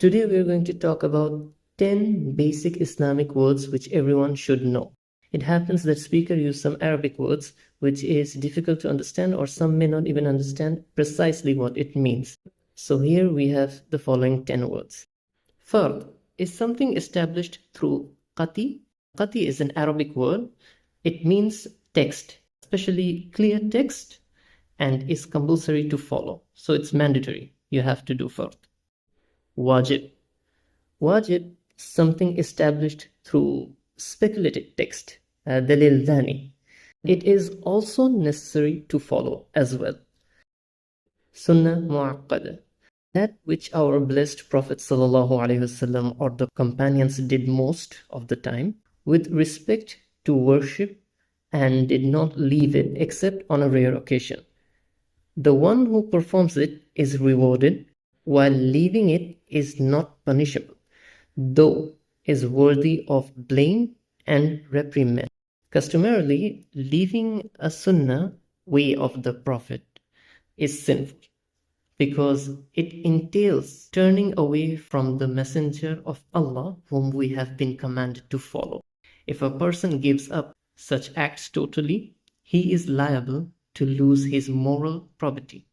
Today we are going to talk about 10 basic Islamic words which everyone should know. It happens that speaker use some Arabic words which is difficult to understand, or some may not even understand precisely what it means. So here we have the following 10 words. Fard is something established through qati. Qati is an Arabic word. It means text, especially clear text, and is compulsory to follow. So it's mandatory. You have to do fard. Wajib. Wajib, something established through speculative text, dalil dhani. It is also necessary to follow as well. Sunnah mu'aqqada, that which our blessed Prophet ﷺ or the companions did most of the time with respect to worship and did not leave it except on a rare occasion. The one who performs it is rewarded, while leaving it is not punishable, though is worthy of blame and reprimand. Customarily, leaving a sunnah way of the Prophet is sinful because it entails turning away from the Messenger of Allah whom we have been commanded to follow. If a person gives up such acts totally, he is liable to lose his moral probity.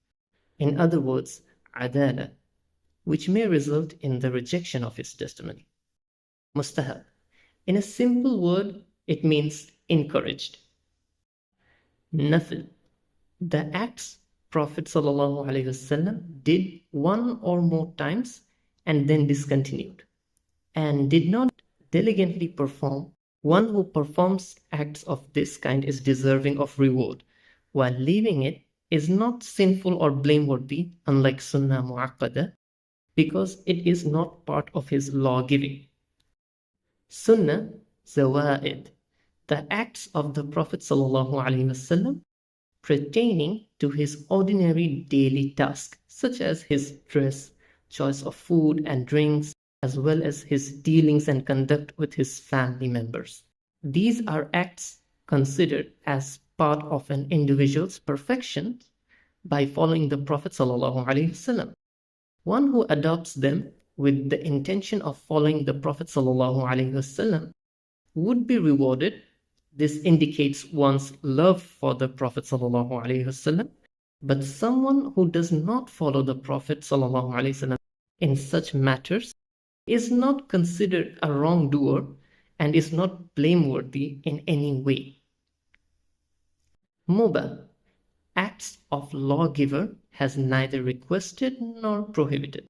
In other words, adala, which may result in the rejection of his testimony. Mustahab. In a simple word, it means encouraged. Nafil. The acts Prophet ﷺ did one or more times and then discontinued, and did not diligently perform. One who performs acts of this kind is deserving of reward, while leaving it is not sinful or blameworthy, unlike Sunnah Mu'aqqada, because it is not part of his law-giving. Sunnah Zawaid, the acts of the Prophet ﷺ pertaining to his ordinary daily tasks, such as his dress, choice of food and drinks, as well as his dealings and conduct with his family members. These are acts considered as part of an individual's perfection by following the Prophet ﷺ. One who adopts them with the intention of following the Prophet ﷺ would be rewarded. This indicates one's love for the Prophet ﷺ, but someone who does not follow the Prophet ﷺ in such matters is not considered a wrongdoer and is not blameworthy in any way. Mubah, acts of lawgiver, has neither requested nor prohibited.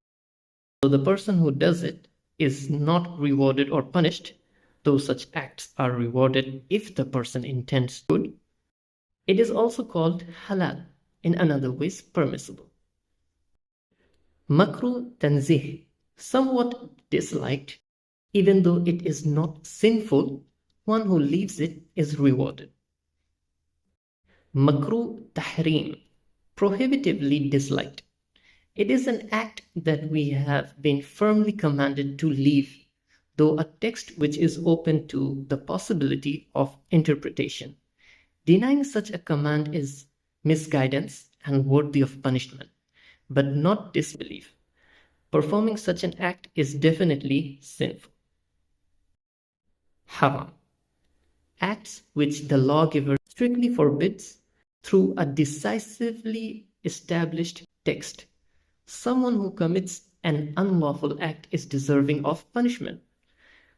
So the person who does it is not rewarded or punished, though such acts are rewarded if the person intends good. It is also called halal, in another ways permissible. Makruh tanzih, somewhat disliked, even though it is not sinful, one who leaves it is rewarded. Makruh tahrim, prohibitively disliked. It is an act that we have been firmly commanded to leave, though a text which is open to the possibility of interpretation. Denying such a command is misguidance and worthy of punishment, but not disbelief. Performing such an act is definitely sinful. Haram, acts which the lawgiver strictly forbids through a decisively established text. Someone who commits an unlawful act is deserving of punishment,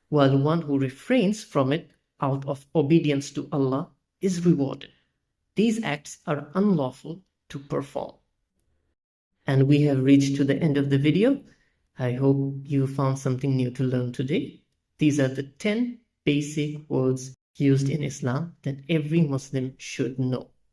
while one who refrains from it out of obedience to Allah is rewarded. These acts are unlawful to perform. And we have reached to the end of the video. I hope you found something new to learn today. These are the 10 basic words used in Islam that every Muslim should know.